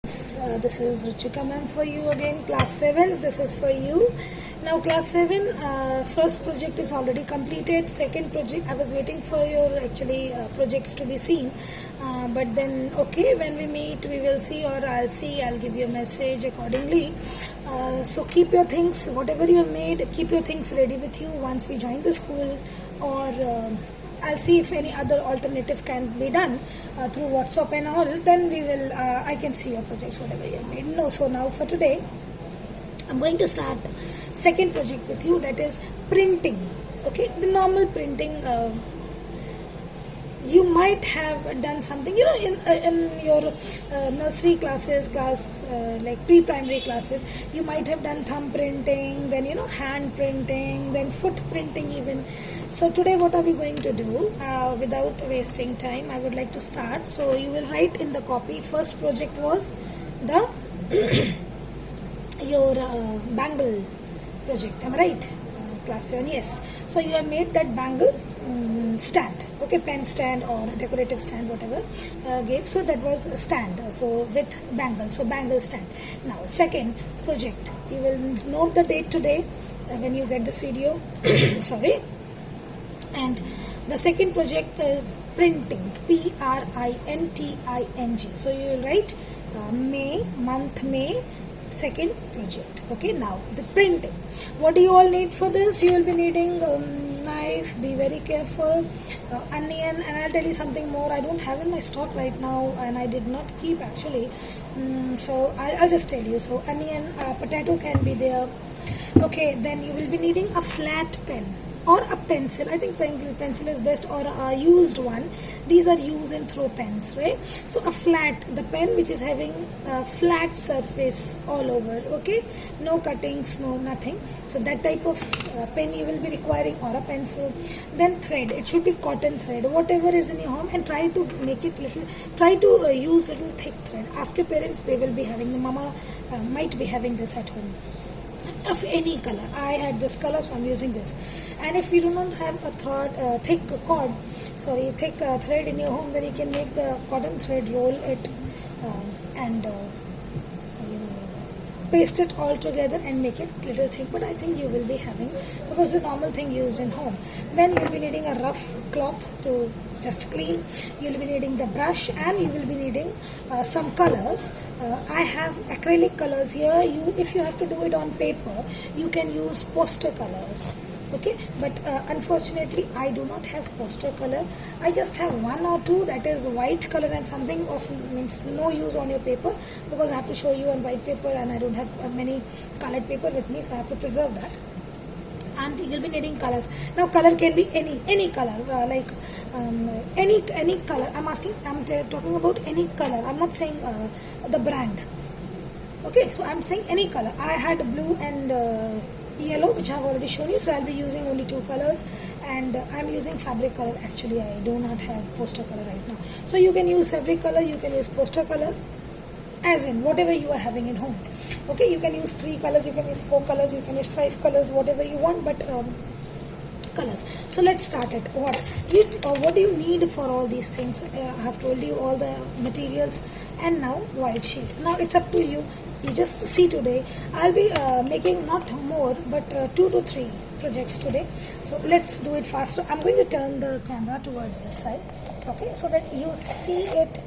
This is Ruchika ma'am for you again. Class 7s, this is for you. Now class 7, first project is already completed. Second project, I was waiting for your projects to be seen. But then, okay, when we meet, we will see, or I'll give you a message accordingly. So keep your things, whatever you have made, keep your things ready with you once we join the school, or I'll see if any other alternative can be done through WhatsApp and all. Then we will. I can see your projects, whatever you have made. No, so now for today, I'm going to start second project with you. That is printing. Okay, the normal printing. You might have done something, in your nursery classes, like pre-primary classes. You might have done thumb printing, then hand printing, then foot printing even. So today what are we going to do? Without wasting time, I would like to start. So you will write in the copy. First project was the your bangle project. Am I right? Class 7, yes. So you have made that bangle stand, okay, pen stand or decorative stand, whatever gave. So that was a stand, so with bangle, so bangle stand. Now second project, you will note the date today when you get this video. Sorry. And the second project is printing, printing. So you will write May, month May, second project. Okay, now the printing. What do you all need for this? You will be needing knife, be very careful, onion, and I'll tell you something more. I don't have in my stock right now, and I did not keep actually. So I'll just tell you. So onion, potato can be there. Okay, then you will be needing a flat pen or a pencil. I think pencil is best, or a used one. These are use and throw pens, right? So a flat, the pen which is having a flat surface all over, okay? No cuttings, no nothing. So that type of pen you will be requiring, or a pencil. Then thread, it should be cotton thread, whatever is in your home, and try to make it little, try to use little thick thread. Ask your parents, they will be having, the mama might be having this at home. Of any color. I had this color, so I'm using this. And if you do not have a thick thread in your home, then you can make the cotton thread, roll it, and paste it all together and make it little thick. But I think you will be having, because the normal thing used in home. Then you'll be needing a rough cloth to just clean. You'll be needing the brush, and you will be needing some colors. I have acrylic colors here. If you have to do it on paper, you can use poster colors. Okay, but unfortunately I do not have poster color. I just have one or two, that is white color, and something of means no use on your paper, because I have to show you on white paper, and I don't have many colored paper with me, so I have to preserve that. And you'll be needing colors. Now color can be any color, like any color. I'm talking about any color. I'm not saying the brand. Okay, so I'm saying any color. I had blue and yellow, which I have already shown you, so I'll be using only two colors, and I'm using fabric color. Actually, I do not have poster color right now. So you can use fabric color, you can use poster color, as in whatever you are having in home. Okay, you can use 3 colors, you can use 4 colors, you can use 5 colors, whatever you want, but colors. So let's start it. What do you need for all these things? I have told you all the materials, and now white sheet. Now it's up to you. You just see today. I'll be making not more, but 2 to 3 projects today. So let's do it faster. I'm going to turn the camera towards this side, okay, so that you see it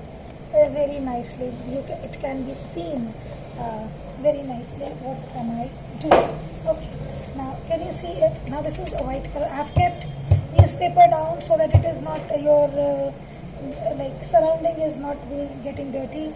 very nicely. It can be seen very nicely. What am I doing? Okay, now can you see it? Now this is a white color. I have kept newspaper down so that it is not your like surrounding is not getting dirty.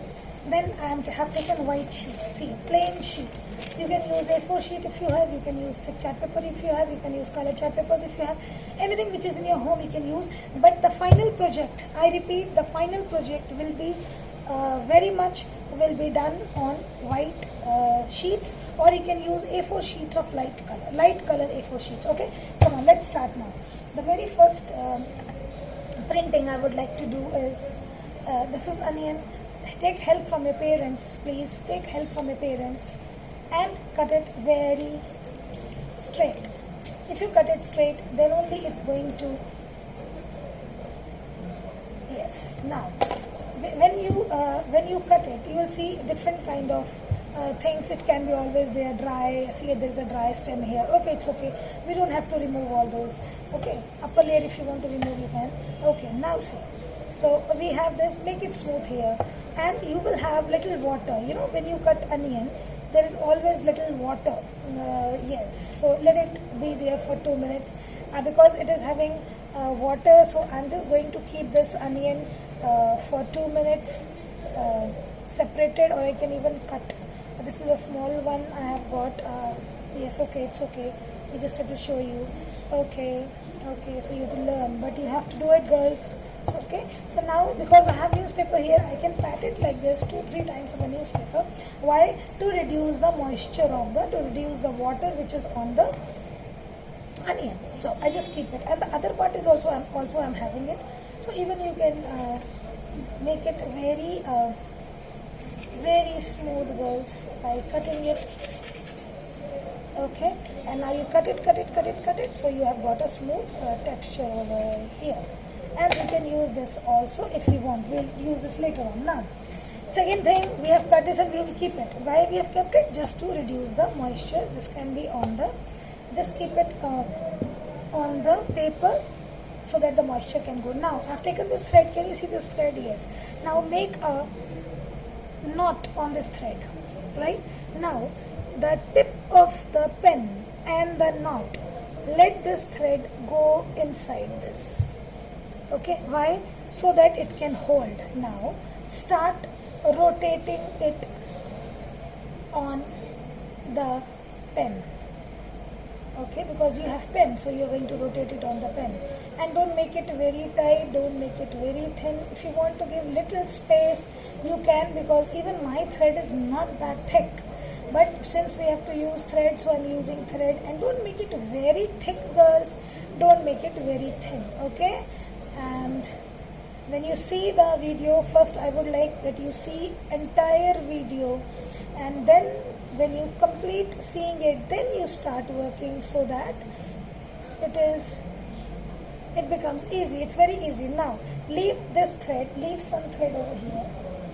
Then I have taken white sheet. See, plain sheet. You can use A4 sheet if you have. You can use thick chart paper if you have. You can use colored chart papers if you have. Anything which is in your home you can use. But the final project, I repeat, the final project will be very much will be done on white sheets, or you can use A4 sheets of light color A4 sheets. Okay, come on, let's start now. The very first printing I would like to do is this is onion. Take help from your parents, please. Take help from your parents and cut it very straight. If you cut it straight, then only it's going to. Yes. Now when you cut it, you will see different kind of things. It can be always there dry. See, there's a dry stem here. Okay, it's okay. We don't have to remove all those. Okay, upper layer if you want to remove, you can. Okay, now see. So we have this. Make it smooth here, and you will have little water. You know, when you cut onion, there is always little water. Yes. So let it be there for 2 minutes because it is having water. So I'm just going to keep this onion for 2 minutes separated, or I can even cut. This is a small one I have got. Yes, okay, it's okay. We just have to show you. Okay, so you have to learn, but you have to do it, girls. So, okay, so now because I have newspaper here, I can pat it like this 2-3 times on the newspaper. Why? To reduce the moisture to reduce the water which is on the onion. So I just keep it, and the other part is also I'm having it. So even you can make it very smooth, girls, by cutting it. Okay, and now you cut it, so you have got a smooth texture over here. And we can use this also if we want. We'll use this later on. Now, second thing, we have cut this and we will keep it. Why we have kept it? Just to reduce the moisture. This can be on the, just keep it on the paper so that the moisture can go. Now, I've taken this thread. Can you see this thread? Yes. Now, make a knot on this thread. Right? Now, the tip of the pen and the knot, let this thread go inside this. Okay, why? So that it can hold. Now, start rotating it on the pen. Okay, because you have pen, so you are going to rotate it on the pen. And don't make it very tight, don't make it very thin. If you want to give little space, you can, because even my thread is not that thick. But since we have to use thread, so I'm using thread. And don't make it very thick, girls. Don't make it very thin, okay? And when you see the video, first I would like that you see entire video, and then when you complete seeing it, then you start working, so that it becomes easy. It's very easy. Now leave this thread, leave some thread over here,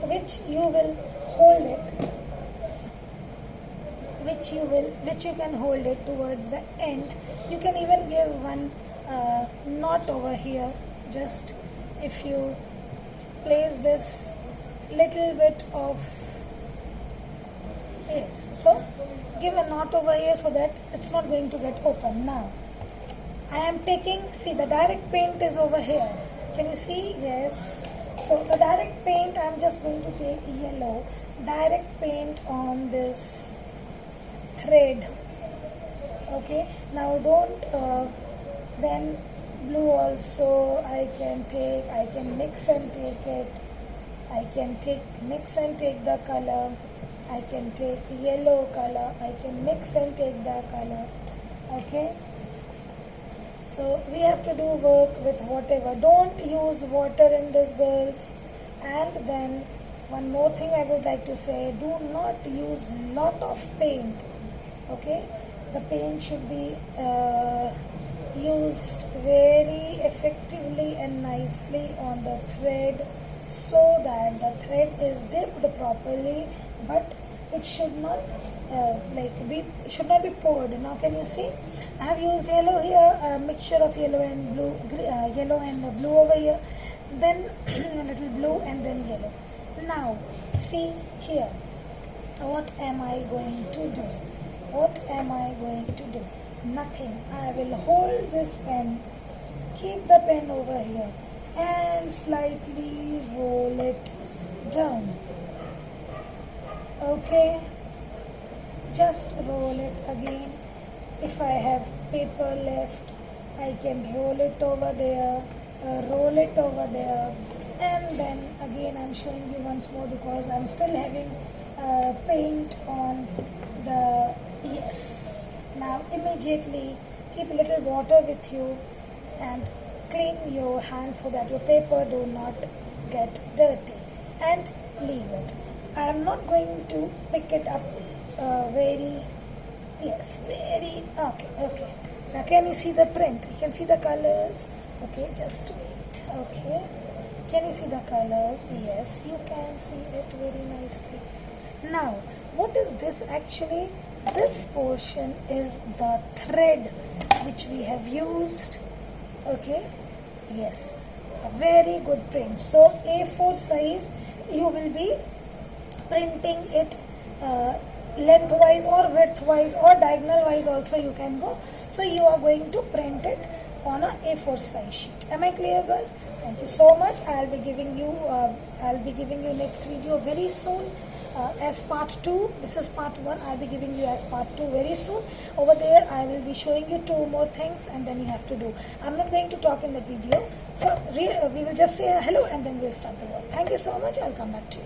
which you will hold it, which you can hold it towards the end. You can even give one knot over here. Just if you place this little bit of, yes, so give a knot over here so that it's not going to get open. Now I am taking, see, the direct paint is over here. Can you see? Yes. So the direct paint, I'm just going to take yellow direct paint on this thread. Okay, now don't then blue also I can mix and take it. I can mix and take the color. I can take yellow color. I can mix and take the color. Okay, so we have to do work with whatever. Don't use water in this, girls. And then one more thing I would like to say, do not use lot of paint. Okay, the paint should be used very effectively and nicely on the thread, so that the thread is dipped properly, but it should not should not be poured. Now can you see? I have used yellow here, a mixture of yellow and blue, yellow and blue over here, then a little blue and then yellow. Now see here, what am I going to do? What am I going to do? Nothing. I will hold this pen, keep the pen over here, and slightly roll it down. Okay, just roll it again. If I have paper left, I can roll it over there, and then again I'm showing you once more, because I'm still having paint on the, yes. Now immediately keep a little water with you and clean your hands so that your paper do not get dirty, and leave it. I am not going to pick it up okay. Now can you see the print? You can see the colors. Okay, just wait. Okay, Can you see the colors? Yes, you can see it very nicely. Now, what is this actually? This portion is the thread which we have used. Okay, yes, a very good print. So A4 size, you will be printing it lengthwise or widthwise or diagonal wise also you can go. So you are going to print it on a A4 size sheet. Am I clear, girls? Thank you so much. I'll be giving you next video very soon. As part 2, this is part 1, I'll be giving you as part 2 very soon. Over there I will be showing you 2 more things and then you have to do. I'm not going to talk in the video. We will just say hello and then we'll start the work. Thank you so much. I'll come back to you.